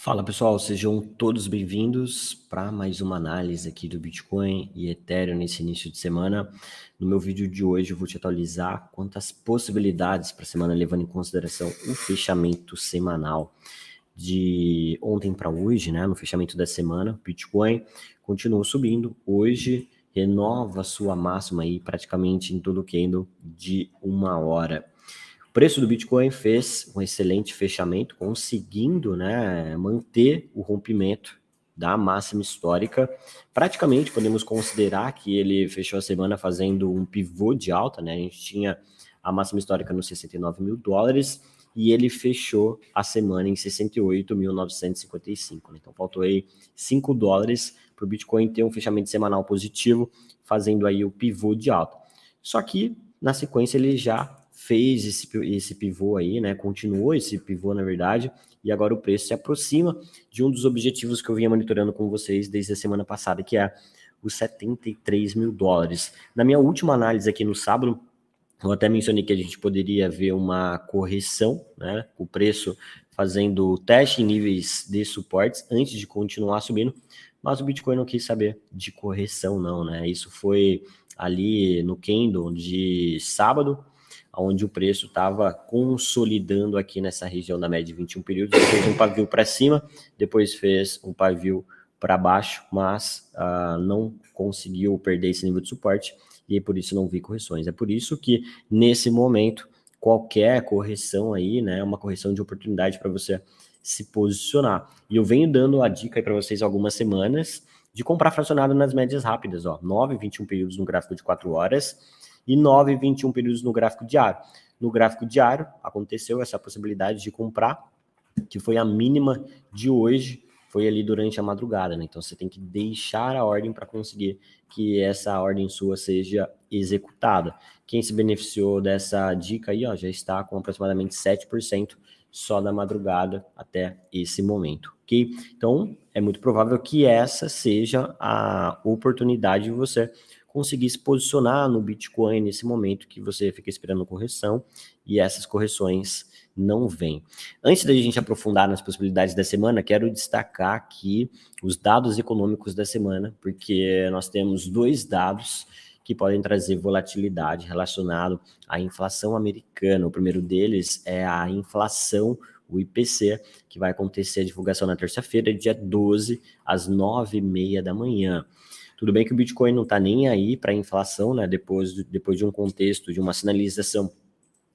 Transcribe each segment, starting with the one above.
Fala pessoal, sejam todos bem-vindos para mais uma análise aqui do Bitcoin e Ethereum nesse início de semana. No meu vídeo de hoje eu vou te atualizar quantas possibilidades para a semana, levando em consideração o fechamento semanal de ontem para hoje, né? No fechamento da semana, Bitcoin continuou subindo. Hoje renova sua máxima aí praticamente em todo o candle de 1 hora. O preço do Bitcoin fez um excelente fechamento, conseguindo, né, manter o rompimento da máxima histórica. Praticamente podemos considerar que ele fechou a semana fazendo um pivô de alta, né? A gente tinha a máxima histórica nos 69 mil dólares e ele fechou a semana em 68.955. Então faltou aí 5 dólares para o Bitcoin ter um fechamento semanal positivo, fazendo aí o pivô de alta. Só que na sequência ele já fez esse pivô aí, né? Continuou esse pivô, na verdade, e agora o preço se aproxima de um dos objetivos que eu vinha monitorando com vocês desde a semana passada, que é os 73 mil dólares. Na minha última análise aqui no sábado, eu até mencionei que a gente poderia ver uma correção, né? O preço fazendo teste em níveis de suportes antes de continuar subindo, mas o Bitcoin não quis saber de correção, não, né? Isso foi ali no candle de sábado, onde o preço estava consolidando aqui nessa região da média de 21 períodos. Ele fez um pavio para cima, depois fez um pavio para baixo, mas não conseguiu perder esse nível de suporte e por isso não vi correções. É por isso que nesse momento qualquer correção aí, né, é uma correção de oportunidade para você se posicionar. E eu venho dando a dica aí para vocês há algumas semanas de comprar fracionado nas médias rápidas, ó, 9,21 períodos no gráfico de 4 horas e 9,21 períodos no gráfico diário. No gráfico diário, aconteceu essa possibilidade de comprar, que foi a mínima de hoje, foi ali durante a madrugada, né? Então você tem que deixar a ordem para conseguir que essa ordem sua seja executada. Quem se beneficiou dessa dica aí, ó, já está com aproximadamente 7% só da madrugada até esse momento, ok? Então é muito provável que essa seja a oportunidade de você conseguir se posicionar no Bitcoin nesse momento que você fica esperando correção e essas correções não vêm. Antes da gente aprofundar nas possibilidades da semana, quero destacar aqui os dados econômicos da semana, porque nós temos dois dados que podem trazer volatilidade relacionado à inflação americana. O primeiro deles é a inflação, o IPC, que vai acontecer a divulgação na terça-feira, dia 12, às 9h30 da manhã. Tudo bem que o Bitcoin não está nem aí para a inflação, né? Depois de um contexto, de uma sinalização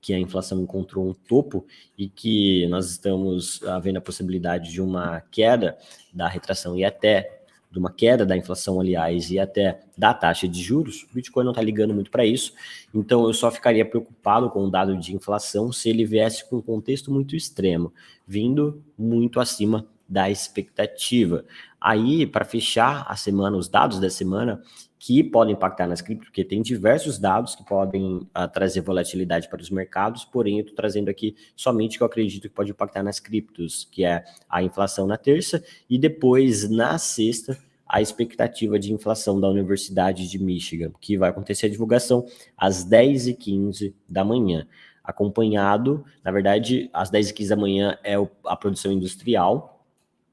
que a inflação encontrou um topo e que nós estamos vendo a possibilidade de uma queda da retração e até de uma queda da inflação, aliás, e até da taxa de juros, o Bitcoin não está ligando muito para isso. Então, eu só ficaria preocupado com o dado de inflação se ele viesse com um contexto muito extremo, vindo muito acima da expectativa. Aí, para fechar a semana, os dados da semana que podem impactar nas criptos, porque tem diversos dados que podem trazer volatilidade para os mercados, porém eu estou trazendo aqui somente o que eu acredito que pode impactar nas criptos, que é a inflação na terça e depois na sexta a expectativa de inflação da Universidade de Michigan, que vai acontecer a divulgação às 10h15 da manhã. Acompanhado, na verdade, às 10h15 da manhã é a produção industrial,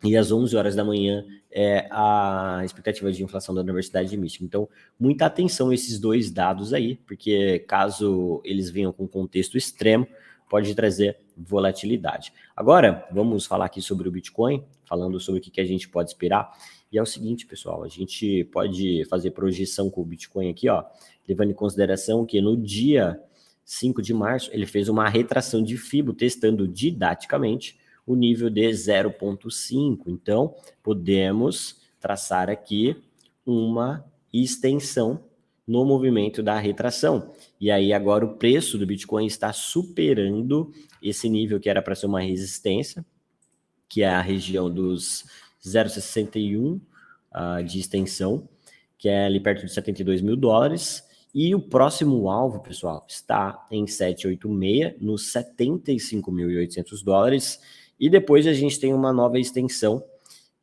e às 11 horas da manhã é a expectativa de inflação da Universidade de Michigan. Então, muita atenção a esses dois dados aí, porque caso eles venham com contexto extremo, pode trazer volatilidade. Agora, vamos falar aqui sobre o Bitcoin, falando sobre o que a gente pode esperar. E é o seguinte, pessoal, a gente pode fazer projeção com o Bitcoin aqui, ó, levando em consideração que no dia 5 de março ele fez uma retração de Fibo, testando didaticamente o nível de 0,5. Então, podemos traçar aqui uma extensão no movimento da retração. E aí agora o preço do Bitcoin está superando esse nível que era para ser uma resistência, que é a região dos 0,61 de extensão, que é ali perto de 72 mil dólares. E o próximo alvo, pessoal, está em 786, nos 75.800 dólares. E depois a gente tem uma nova extensão,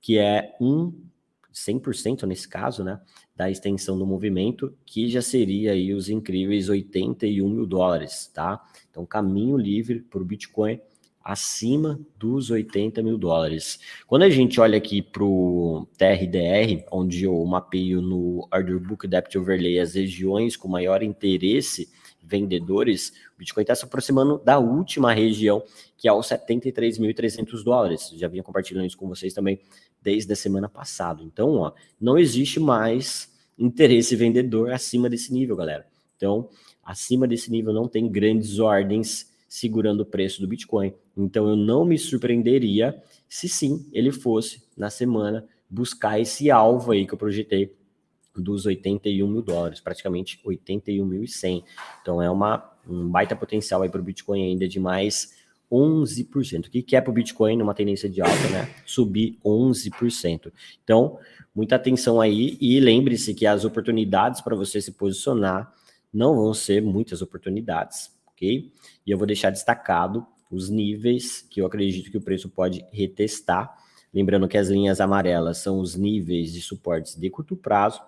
que é 100% nesse caso, né, da extensão do movimento, que já seria aí os incríveis 81 mil dólares, tá? Então, caminho livre para o Bitcoin acima dos 80 mil dólares. Quando a gente olha aqui para o TRDR, onde eu mapeio no Order Book Depth Overlay as regiões com maior interesse vendedores, o Bitcoin está se aproximando da última região, que é os 73.300 dólares. Já vinha compartilhando isso com vocês também desde a semana passada. Então, ó, não existe mais interesse vendedor acima desse nível, galera. Então, acima desse nível não tem grandes ordens segurando o preço do Bitcoin. Então, eu não me surpreenderia se sim ele fosse, na semana, buscar esse alvo aí que eu projetei dos 81 mil dólares, praticamente 81.100. Então, é um baita potencial aí para o Bitcoin ainda de mais 11%. O que é para o Bitcoin numa tendência de alta, né? Subir 11%. Então, muita atenção aí e lembre-se que as oportunidades para você se posicionar não vão ser muitas oportunidades, ok? E eu vou deixar destacado os níveis que eu acredito que o preço pode retestar. Lembrando que as linhas amarelas são os níveis de suportes de curto prazo,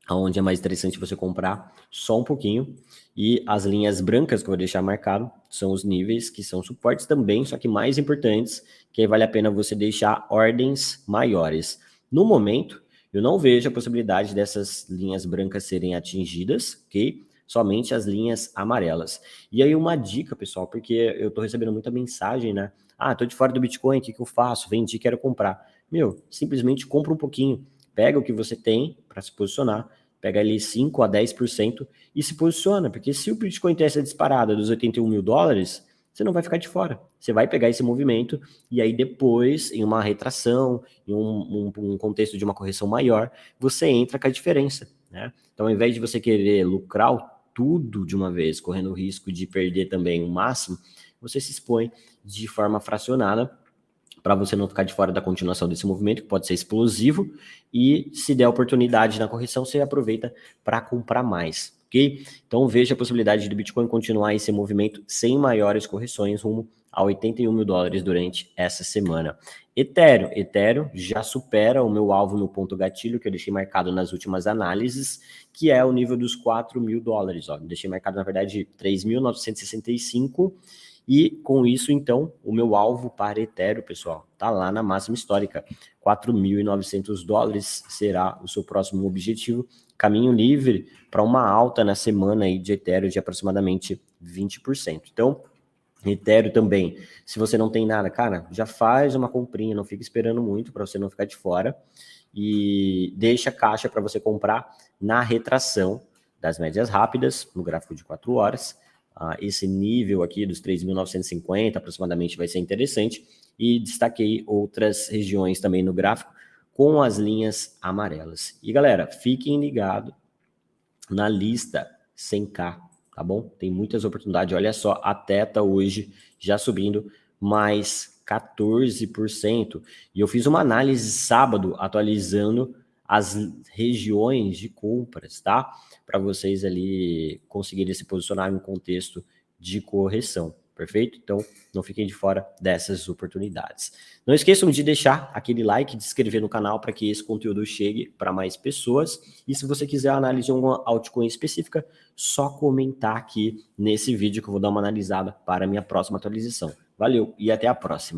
onde é mais interessante você comprar só um pouquinho, e as linhas brancas que eu vou deixar marcado são os níveis que são suportes também, só que mais importantes, que aí vale a pena você deixar ordens maiores. No momento, eu não vejo a possibilidade dessas linhas brancas serem atingidas, ok? Somente as linhas amarelas. E aí uma dica, pessoal, porque eu tô recebendo muita mensagem, né? Ah, tô de fora do Bitcoin, o que eu faço? Vendi, quero comprar. Meu, simplesmente compra um pouquinho. Pega o que você tem para se posicionar, pega ali 5 a 10% e se posiciona, porque se o Bitcoin tem essa disparada dos 81 mil dólares, você não vai ficar de fora. Você vai pegar esse movimento e aí depois, em uma retração, em um contexto de uma correção maior, você entra com a diferença, né? Então, ao invés de você querer lucrar tudo de uma vez, correndo o risco de perder também o máximo, você se expõe de forma fracionada para você não ficar de fora da continuação desse movimento, que pode ser explosivo, e se der oportunidade na correção, você aproveita para comprar mais, ok? Então veja a possibilidade do Bitcoin continuar esse movimento sem maiores correções rumo a 81 mil dólares durante essa semana. Ethereum já supera o meu alvo no ponto gatilho, que eu deixei marcado nas últimas análises, que é o nível dos 4 mil dólares. Ó. Deixei marcado, na verdade, 3.965. E com isso, então, o meu alvo para Ethereum, pessoal, tá lá na máxima histórica. 4.900 dólares será o seu próximo objetivo. Caminho livre para uma alta na semana aí de Ethereum de aproximadamente 20%. Então, Ethereum também, se você não tem nada, cara, já faz uma comprinha, não fica esperando muito para você não ficar de fora. E deixa a caixa para você comprar na retração das médias rápidas, no gráfico de 4 horas. Esse nível aqui dos 3.950 aproximadamente vai ser interessante, e destaquei outras regiões também no gráfico com as linhas amarelas. E galera, fiquem ligados na lista 100K, tá bom? Tem muitas oportunidades, olha só, a Teta hoje já subindo mais 14%, e eu fiz uma análise sábado atualizando as regiões de compras, tá? Para vocês ali conseguirem se posicionar em um contexto de correção, perfeito? Então, não fiquem de fora dessas oportunidades. Não esqueçam de deixar aquele like, de se inscrever no canal para que esse conteúdo chegue para mais pessoas. E se você quiser análise de alguma altcoin específica, só comentar aqui nesse vídeo que eu vou dar uma analisada para a minha próxima atualização. Valeu e até a próxima.